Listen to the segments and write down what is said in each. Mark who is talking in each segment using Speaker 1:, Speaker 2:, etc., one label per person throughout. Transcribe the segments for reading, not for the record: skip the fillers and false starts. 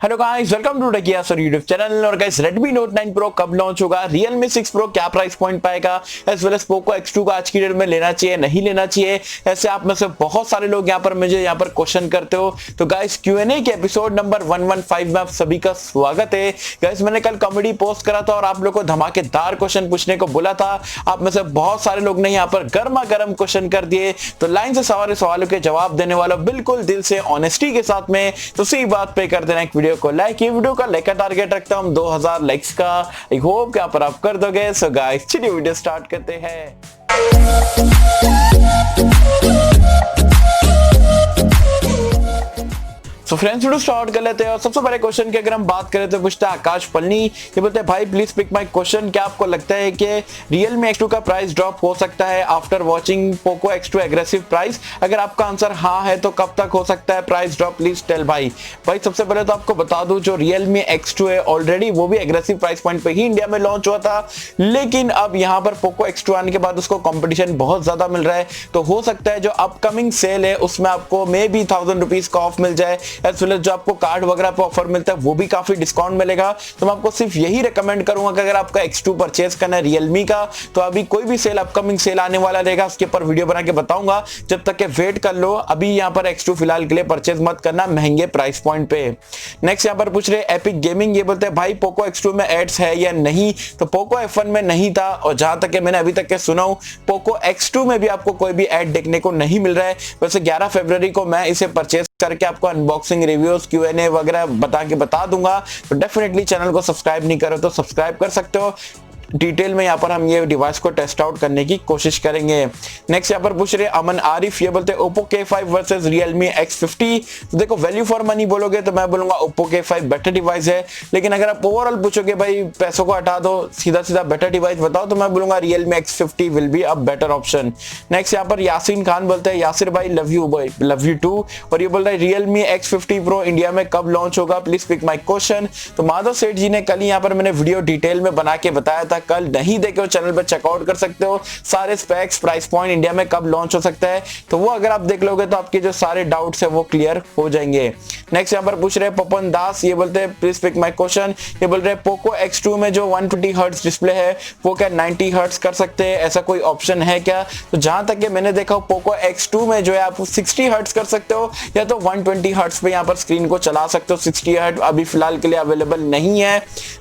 Speaker 1: Hello guys, welcome to Techy Yasir YouTube channel. और guys, Redmi Note 9 Pro कब launch होगा, Realme 6 Pro क्या price point पाएगा, as well as Poco X2 का आज की डेट में लेना चाहिए नहीं लेना चाहिए, ऐसे आप में से बहुत सारे लोग यहाँ पर मुझे यहाँ पर क्वेश्चन करते हो। तो गाइस, Q&A के एपिसोड नंबर 115 में आप सभी का स्वागत है। गाइस, मैंने कल कॉमेडी पोस्ट करा था और आप लोग को धमाकेदार क्वेश्चन पूछने को बोला था। आप में से बहुत सारे लोग ने यहाँ पर गर्मा गर्म क्वेश्चन कर दिए, तो लाइन से सारे सवालों के जवाब देने वाला बिल्कुल दिल से ऑनेस्टी के साथ में, तो उसी बात पे कर देना एक वीडियो को लाइक। ये वीडियो का लाइक का टारगेट रखता हूं 2000 लाइक्स का। आई होप कि आप कर दोगे। सो गाइस, चलिए वीडियो स्टार्ट करते हैं। तो फ्रेंड्स, वीडियो स्टार्ट कर लेते हैं। और सबसे पहले क्वेश्चन की अगर हम बात करें तो पूछता है आकाश पलनी। ये बोलते हैं भाई प्लीज पिक माय क्वेश्चन, क्या आपको लगता है कि Realme X2 का प्राइस ड्रॉप हो सकता है after watching Poco X2 aggressive price? अगर आपका आंसर हाँ है तो कब तक हो सकता है प्राइस ड्रॉप, प्लीज टेल भाई। सबसे पहले तो आपको बता दूं, जो Realme X2 है ऑलरेडी वो भी एग्रेसिव प्राइस पॉइंट पे ही इंडिया में लॉन्च हुआ था, लेकिन अब यहाँ पर Poco X2 आने के बाद उसको कॉम्पिटिशन बहुत ज्यादा मिल रहा है। तो हो सकता है जो अपकमिंग सेल है उसमें आपको मे बी 1000 रुपीज का ऑफ मिल जाए, एज वेल एज जो आपको कार्ड वगैरह पे ऑफर मिलता है वो भी काफी डिस्काउंट मिलेगा। तो मैं आपको सिर्फ यही रिकमेंड करूंगा कि अगर आपका X2 परचेज करना है Realme का, तो अभी कोई भी सेल अपकमिंग सेल आने वाला रहेगा उसके ऊपर वीडियो बना के बताऊंगा, जब तक के वेट कर लो। अभी यहाँ पर X2 फिलहाल के लिए परचेज मत करना महंगे प्राइस पॉइंट पे। नेक्स्ट यहाँ पर पूछ रहे एपिक गेमिंग, ये बोलते हैं भाई Poco X2 में एड्स है या नहीं? तो Poco F1 में नहीं था, और जहां तक मैंने अभी तक के सुना हूं Poco X2 में भी आपको कोई भी एड देखने को नहीं मिल रहा है। वैसे 11 फरवरी को मैं इसे परचेज करके आपको अनबॉक्सिंग, रिव्यूज, Q&A वगैरह बता दूंगा। तो डेफिनेटली चैनल को सब्सक्राइब नहीं करो तो सब्सक्राइब कर सकते हो। डिटेल में यहाँ पर हम ये डिवाइस को टेस्ट आउट करने की कोशिश करेंगे। नेक्स्ट यहाँ पर पूछ रहे अमन आरिफ, ये बोलते हैं Oppo K5 versus Realme X50। तो देखो, वैल्यू फॉर मनी बोलोगे तो मैं बोलूंगा Oppo K5 बेटर डिवाइस है, लेकिन अगर आप ओवरऑल पूछोगे भाई पैसों को हटा दो, सीधा सीधा बेटर डिवाइस बताओ, तो मैं बोलूंगा Realme X50 will be a better option. Next यहाँ पर यासीन खान बोलते हैं यासिर भाई लव यू टू, और ये बोल रहा है Realme X50 Pro इंडिया में कब लॉन्च होगा, प्लीज पिक माई क्वेश्चन। तो माधव सेठ जी ने कल यहाँ पर मैंने वीडियो डिटेल में बना के बताया था, कल नहीं देखे हो चैनल पर चेकआउट कर सकते हो, सारे स्पेक्स, प्राइस पॉइंट, इंडिया में कब लॉन्च हो सकता है, तो वो अगर आप देख लोगे तो आपके जो सारे डाउट्स है वो क्लियर हो जाएंगे। नेक्स्ट यहाँ पर पूछ रहे पपन दास, ये बोलते हैं प्लीज पिक माय क्वेश्चन। ये बोल रहे Poco X2 में जो 120 हर्ट्ज डिस्प्ले है वो क्या 90 हर्ट्ज कर सकते हैं, ऐसा कोई ऑप्शन है क्या? तो जहां तक मैंने देखा Poco X2 में जो है आप 60 हर्ट्ज कर सकते हो, या तो 120 हर्ट्ज पे यहाँ पर स्क्रीन को चला सकते हो। 60 हर्ट्ज अभी फिलहाल के लिए अवेलेबल नहीं है।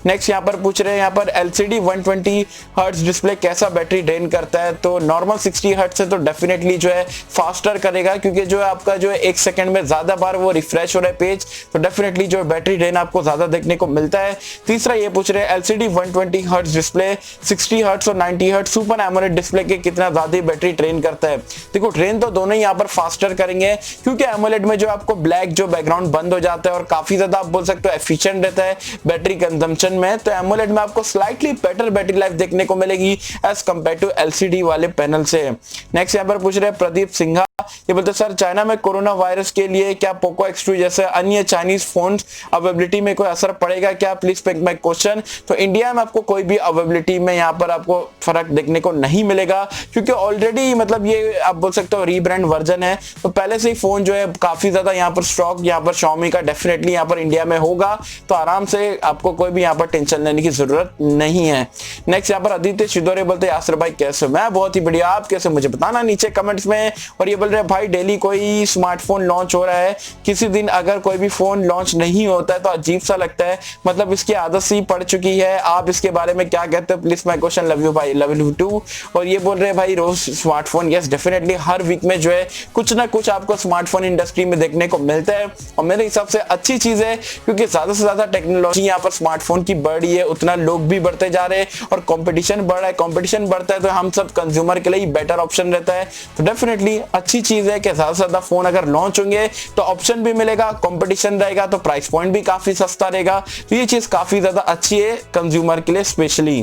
Speaker 1: नेक्स्ट यहाँ पर पूछ रहे हैं यहाँ पर LCD 120 हर्ट्ज डिस्प्ले कैसा बैटरी ड्रेन करता है? तो नॉर्मल 60 हर्ट्ज से तो डेफिनेटली जो है फास्टर करेगा, क्योंकि जो है आपका जो है 1 सेकंड में ज्यादा बार वो रिफ्रेश हो रहा है पेज, तो डेफिनेटली जो बैटरी ड्रेन आपको ज्यादा देखने को मिलता है। तीसरा ये पूछ रहे हैं LCD 120 हर्ट्ज डिस्प्ले 60 हर्ट्ज और 90 हर्ट्ज सुपर एमोलेड डिस्प्ले के कितना ज्यादा बैटरी ड्रेन करता है? देखो, ड्रेन तो दोनों ही यहाँ पर फास्टर करेंगे, क्योंकि एमोलेड में जो आपको ब्लैक जो बैकग्राउंड बंद हो जाता है और काफी ज्यादा आप बोल सकते हो एफिशिएंट रहता है बैटरी कंजम्पशन में, तो एमोलेड में आपको स्लाइटली बेटर बैटरी लाइफ देखने को मिलेगी एज कंपेयर टू LCD वाले पैनल से। नेक्स्ट यहाँ पर पूछ रहे हैं प्रदीप सिंघा, ये बोलते सर चाइना में कोरोना वायरस के लिए क्या Poco X2 जैसे अन्य चाइनीज फोन अवेलेबिलिटी में कोई असर पड़ेगा क्या, प्लीज पिक माय क्वेश्चन। तो इंडिया में आपको कोई भी अवेलेबिलिटी में यहाँ पर आपको फर्क देखने को नहीं मिलेगा, क्योंकि ऑलरेडी मतलब ये आप बोल सकते हो रीब्रांड वर्जन है, तो पहले से ही फोन जो है काफी ज्यादा यहाँ पर स्टॉक यहाँ पर Xiaomi का डेफिनेटली यहाँ पर इंडिया में होगा, तो आराम से आपको कोई भी यहाँ पर टेंशन लेने की जरूरत नहीं है। नेक्स्ट यहाँ पर आदित्य शिदोरे बोलते हैं यासर भाई कैसे? मैं बहुत ही बढ़िया, आप कैसे मुझे बताना नीचे कमेंट्स में। और ये बोल रहे भाई डेली कोई स्मार्टफोन लॉन्च हो रहा है, किसी दिन अगर कोई भी फोन लॉन्च नहीं होता है तो अजीब सा लगता है, मतलब इसकी आदत सी पड़ चुकी है, आप इसके बारे में क्या कहते हो, please my question, love you भाई, लव यू टू। और ये बोल रहे भाई रोज स्मार्टफोन, यस डेफिनेटली हर वीक में जो है कुछ ना कुछ आपको स्मार्टफोन इंडस्ट्री में देखने को मिलता है, और मेरे हिसाब से अच्छी चीज है, क्योंकि ज्यादा से ज्यादा टेक्नोलॉजी यहाँ पर स्मार्टफोन की बढ़ रही है, उतना लोग भी बढ़ते जा रहे हैं और कंपटीशन बढ़ रहा है। कंपटीशन बढ़ता है तो हम सब कंज्यूमर के लिए बेटर ऑप्शन रहता है, तो डेफिनेटली अच्छी चीज है कि ज्यादा से ज्यादा फोन अगर लॉन्च होंगे तो ऑप्शन भी मिलेगा, कंपटीशन रहेगा, तो प्राइस पॉइंट भी काफी सस्ता रहेगा, तो ये चीज काफी ज्यादा अच्छी है कंज्यूमर के लिए स्पेशली।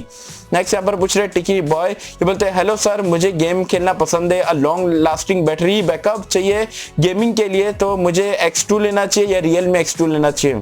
Speaker 1: नेक्स्ट यहाँ पर पूछ रहे टिकी बॉय, ये बोलते हैं हेलो सर, मुझे गेम खेलना पसंद है, लॉन्ग लास्टिंग बैटरी बैकअप चाहिए गेमिंग के लिए, तो मुझे X2 लेना चाहिए या Realme X2 लेना चाहिए?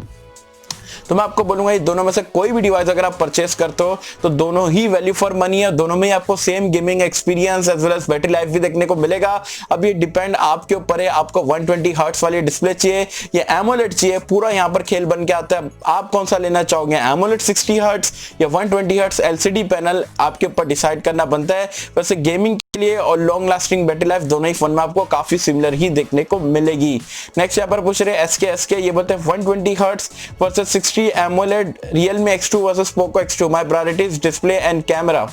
Speaker 1: तो मैं आपको बोलूंगा ये दोनों में से कोई भी डिवाइस अगर आप परचेस करते हो तो दोनों ही वैल्यू फॉर मनी है, दोनों में ही आपको same gaming experience as well as battery life भी देखने को मिलेगा। अब ये डिपेंड आपके ऊपर है, आपको 120 हर्ट्ज वाली डिस्प्ले चाहिए या एमोलेड चाहिए, पूरा यहाँ पर खेल बन के आता है। आप कौन सा लेना चाहोगे, एमोलेड 60 हर्ट्ज या 120 हर्ट्ज एलसीडी पैनल, आपके ऊपर डिसाइड करना बनता है। वैसे गेमिंग के लिए और लॉन्ग लास्टिंग बैटरी लाइफ दोनों ही फोन में आपको काफी सिमिलर ही देखने को मिलेगी। नेक्स्ट यहाँ पर पूछ रहे एसके ये बोलते हैं 120 hertz versus 60 AMOLED Realme X2 versus Poco X2, my priorities display and camera.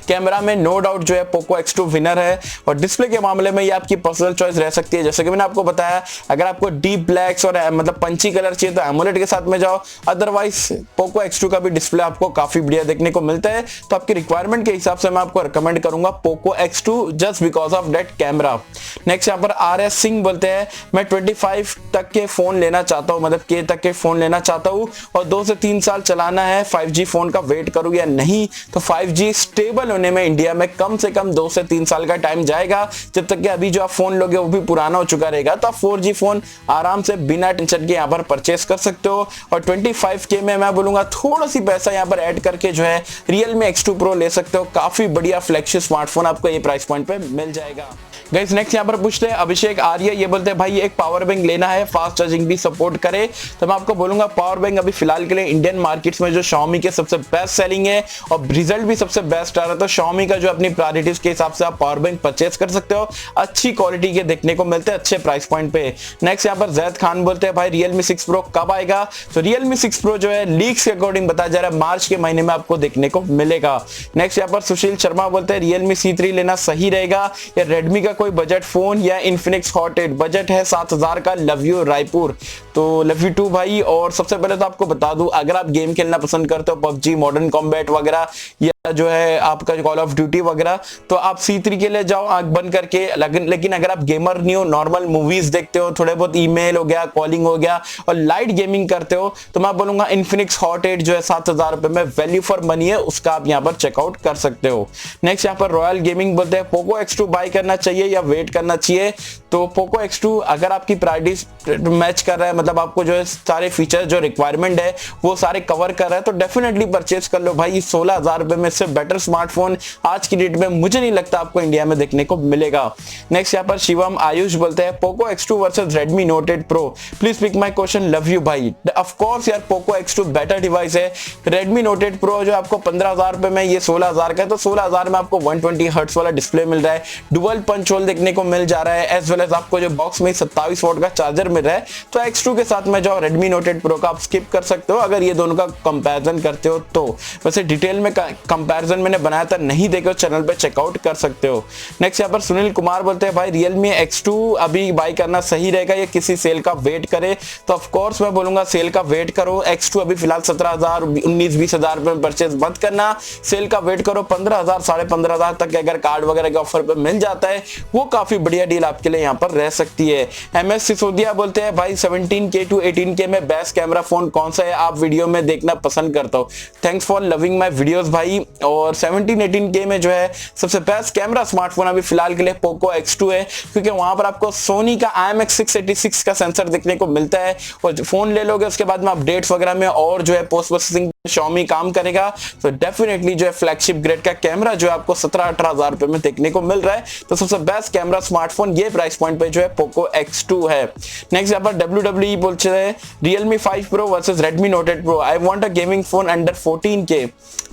Speaker 1: Camera में नो डाउट जो है Poco X2 विनर है, और डिस्प्ले के मामले में ये आपकी पर्सनल चॉइस रह सकती है। जैसे कि मैंने आपको बताया, अगर आपको डीप ब्लैक्स और मतलब पंची कलर चाहिए तो एमोलेड के साथ में जाओ, अदरवाइज Poco X2 का भी डिस्प्ले आपको काफी बढ़िया देखने को मिलता है। तो आपकी रिक्वायरमेंट के हिसाब से मैं आपको रिकमेंड करूंगा Poco X2 just because of that camera. Next यहाँ पर RS सिंह बोलते हैं मैं 25 तक के फोन लेना चाहता हूँ, मतलब के तक के फोन लेना चाहता हूँ और 2 से 3 साल चलाना है, 5G फोन का वेट करूँ या नहीं। तो 5G स्टेबल होने में इंडिया में कम से कम 2 से 3 साल का टाइम जाएगा, जब तक कि अभी जो आप फोन लोगे वो भी पुराना हो चुका रहेगा। तो आप 4G फोन आराम से बिना टेंशन के यहाँ पर परचेस कर सकते हो। और 25K में मैं बोलूंगा थोड़ा सी पैसा यहाँ पर ऐड करके जो है Realme X2 Pro ले सकते हो, काफी बढ़िया फ्लैगशिप स्मार्टफोन आपको ये प्राइस पॉइंट पे मिल जाएगा। गाइस नेक्स्ट यहाँ पर पूछते हैं अभिषेक आर्य, ये बोलते हैं भाई एक पावर बैंक लेना है, फास्ट चार्जिंग भी सपोर्ट करे। तो मैं आपको बोलूंगा पावर बैंक अभी फिलहाल के लिए इंडियन मार्केट्स में जो Xiaomi के सबसे बेस्ट सेलिंग है और रिजल्ट भी सबसे बेस्ट आ रहा है, तो Xiaomi का जो अपनी प्रायोरिटीज के हिसाब से आप पावर बैंक परचेस कर सकते हो, अच्छी क्वालिटी के देखने को मिलते हैं अच्छे प्राइस पॉइंट पे। नेक्स्ट यहाँ पर जैद खान बोलते हैं भाई Realme 6 Pro कब आएगा। तो Realme 6 Pro जो है लीक्स के अकॉर्डिंग बताया जा रहा है मार्च के महीने में आपको देखने को मिलेगा। नेक्स्ट यहाँ पर सुशील शर्मा बोलते हैं Realme C3 लेना सही रहेगा या Redmi का कोई बजट फोन या Infinix Hot 8, बजट है 7000 का, लव यू रायपुर। तो लव यू टू भाई। और सबसे पहले तो आपको बता दूं, अगर आप गेम खेलना पसंद करते हो PUBG, मॉडर्न कॉम्बैट वगैरह या जो है आपका कॉल ऑफ ड्यूटी वगैरह, तो आप C3 के लिए जाओ आंख बंद करके। लेकिन अगर आप गेमर नहीं हो, नॉर्मल मूवीज देखते हो, थोड़े बहुत ईमेल हो गया, कॉलिंग हो गया और लाइट गेमिंग करते हो, तो मैं बोलूंगा Infinix Hot 8 जो है 7000 रुपए में वैल्यू फॉर मनी है, उसका आप यहाँ पर चेकआउट कर सकते हो। नेक्स्ट यहाँ पर रॉयल गेमिंग बोलते हैं Poco X2 बाय करना चाहिए या वेट करना चाहिए। तो Poco X2 अगर आपकी प्रायोरिटीज मैच कर रहा है, मतलब आपको जो है सारे फीचर जो रिक्वायरमेंट है वो सारे कवर कर रहा है, तो डेफिनेटली परचेज कर लो भाई। 16000 रुपए में से बेटर स्मार्टफोन आज की डेट में मुझे नहीं लगता आपको इंडिया में देखने को मिलेगा। नेक्स्ट यहाँ पर शिवम आयुष बोलते हैं Poco X2 versus Redmi Note 8 Pro, please pick my question, love you भाई। ऑफ कोर्स यार Poco X2 बेटर डिवाइस है। Redmi Note 8 Pro जो आपको 15000 रुपए में, ये 16000 का है, तो 16000 में आपको 120 हर्ट्ज वाला डिस्प्ले मिल रहा है, डुअल पंच होल देखने को मिल जा रहा है, एज वेल एज आपको जो बॉक्स में 27 वॉट का चार्जर मिल रहा है। तो X2 के साथ में जाओ, Redmi Note 8 Pro का आप स्किप कर सकते हो अगर ये दोनों का कंपैरिजन करते हो तो। वैसे डिटेल में कंपैरिजन मैंने बनाया था, नहीं देखे चैनल पे चेकआउट कर सकते हो। नेक्स्ट यहाँ पर सुनील कुमार बोलते हैं भाई Realme X2 अभी बाय करना सही रहेगा या किसी सेल का वेट करे। तो ऑफ कोर्स मैं बोलूंगा सेल का वेट करो। X2 अभी फिलहाल 17000 19-20 रुपए में परचेज मत करना, सेल का वेट करो। 15000 15,500 तक अगर कार्ड वगैरह के ऑफर पे मिल जाता है, वो काफी बढ़िया डील आपके लिए यहाँ पर रह सकती है। MS सिसोदिया बोलते हैं भाई 17K to 18K में बेस्ट कैमरा फोन कौन सा है, आप वीडियो में देखना पसंद करता हूँ। Thanks for loving my videos भाई। और 17-18K में जो है सबसे बेस्ट कैमरा स्मार्टफोन अभी फिलहाल के लिए Poco X2 है, क्योंकि वहां पर आपको सोनी का IMX686 का सेंसर देखने को मिलता है, और फोन ले लोगे उसके बाद में अपडेट्स वगैरह में और जो है पोस्ट प्रोसेसिंग Xiaomi काम करेगा, तो डेफिनेटली जो है फ्लैगशिप ग्रेड का कैमरा जो है आपको 17-18 रुपए में देखने को मिल रहा है। तो सबसे बेस्ट कैमरा स्मार्टफोन ये प्राइस पॉइंट पे जो है Poco X2 है। नेक्स्ट यहाँ पर WWE बोलते हैं Realme 5 Pro versus Redmi Note 8 Pro, I want a gaming phone under 14K।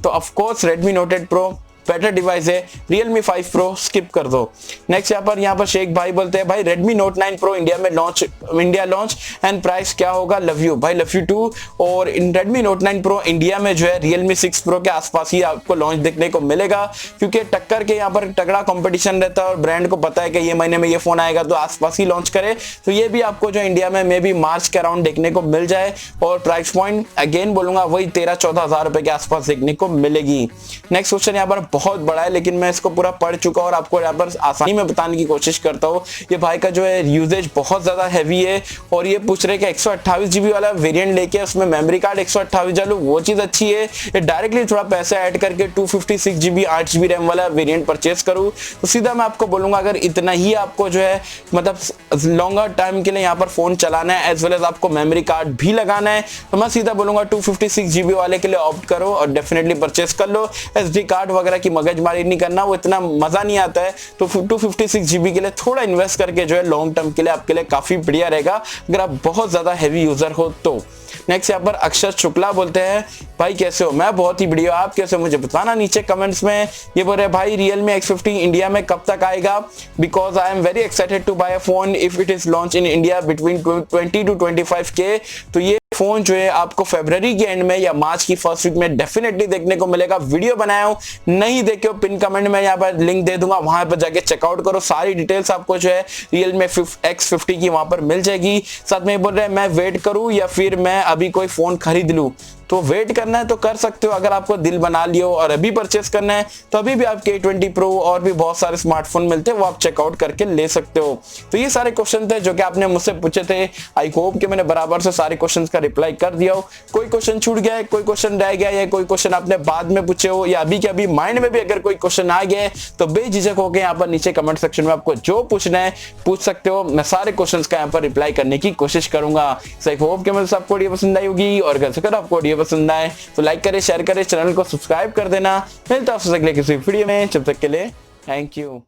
Speaker 1: तो of course Redmi Note 8 Pro better device है, Realme 5 Pro स्किप कर दो। नेक्स्ट यहाँ पर शेख भाई बोलते हैं भाई Redmi Note 9 Pro India launch and price क्या होगा, लव यू भाई, लव यू टू। और इन Redmi Note 9 Pro इंडिया में जो है Realme 6 Pro के आसपास ही आपको लॉन्च देखने को मिलेगा, क्योंकि टक्कर के यहाँ पर तगड़ा कंपटीशन रहता है और ब्रांड को पता है कि ये महीने में ये फोन आएगा तो आसपास ही लॉन्च करे। तो ये भी आपको जो इंडिया में मे बी मार्च के अराउंड देखने को मिल जाए, और प्राइस पॉइंट अगेन बोलूंगा वही 13-14 हजार रुपए के आसपास देखने को मिलेगी। नेक्स्ट क्वेश्चन यहाँ पर बहुत बड़ा है, लेकिन मैं इसको पूरा पढ़ चुका और आपको यहाँ पर आसानी में बताने की कोशिश करता हूँ। ये भाई का जो है यूजेज बहुत ज्यादा हैवी है और ये पूछ रहे कि 128 GB वाला वेरिएंट लेके उसमें मेमोरी कार्ड 128 डालू, वो चीज अच्छी है। ये डायरेक्टली थोड़ा पैसे ऐड करके 256 GB 8 GB रैम वाला वेरिएंट परचेस करूँ, तो सीधा मैं आपको बोलूंगा अगर इतना ही आपको जो है मतलब लॉन्गर टाइम के लिए यहाँ पर फोन चलाना है एज वेल एज आपको मेमोरी कार्ड भी लगाना है, तो मैं सीधा बोलूंगा 256 GB वाले के लिए ऑप्ट करो और डेफिनेटली परचेस कर लो। SD कार्ड वगैरह की मगजमारी नहीं करना, वो इतना मजा नहीं आता है। तो 256 GB के लिए थोड़ा इन्वेस्ट करके जो है लॉन्ग टर्म के लिए आपके लिए काफी बढ़िया रहेगा अगर आप बहुत ज्यादा हैवी यूजर हो तो। नेक्स्ट यहाँ पर अक्षर शुक्ला बोलते हैं भाई कैसे हो, मैं बहुत ही बढ़िया, आप कैसे हो मुझे बताना नीचे कमेंट्स में। ये बोल रहे भाई Realme X50 इंडिया में कब तक आएगा, because I am very excited to buy a phone if it is launch in India between 20 to 25K। तो ये फोन जो है आपको फरवरी के एंड में या मार्च की फर्स्ट वीक में डेफिनेटली देखने को मिलेगा। वीडियो बनाया हूं, नहीं देखे हो पिन कमेंट में यहाँ पर लिंक दे दूंगा, वहां पर जाके चेकआउट करो, सारी डिटेल्स आपको जो है Realme X50 की वहां पर मिल जाएगी। साथ में बोल रहे हैं मैं वेट करूं या फिर मैं अभी कोई फोन खरीद लूं, तो वेट करना है तो कर सकते हो। अगर आपको दिल बना लियो और अभी परचेस करना है तो अभी भी आप K20 Pro और भी बहुत सारे स्मार्टफोन मिलते हैं, वो आप चेकआउट करके ले सकते हो। तो ये सारे क्वेश्चन थे जो कि आपने मुझसे पूछे थे। आई होप कि मैंने बराबर से सारे क्वेश्चंस का रिप्लाई कर दिया हो। कोई क्वेश्चन छूट गया है, कोई क्वेश्चन रह गया है, कोई क्वेश्चन आपने बाद में पूछे हो या अभी के अभी माइंड में भी अगर कोई क्वेश्चन आ गया है तो बेझिझक होकर यहाँ पर नीचे कमेंट सेक्शन में आपको जो पूछना है पूछ सकते हो। मैं सारे क्वेश्चंस का यहाँ पर रिप्लाई करने की कोशिश करूंगा। आई होप कि मुझे आपको वीडियो पसंद आई होगी और अगर आपको वीडियो पसंद आए तो लाइक करें, शेयर करें, चैनल को सब्सक्राइब कर देना। मिलता है आपसे अगले किसी वीडियो में, जब तक के लिए थैंक यू।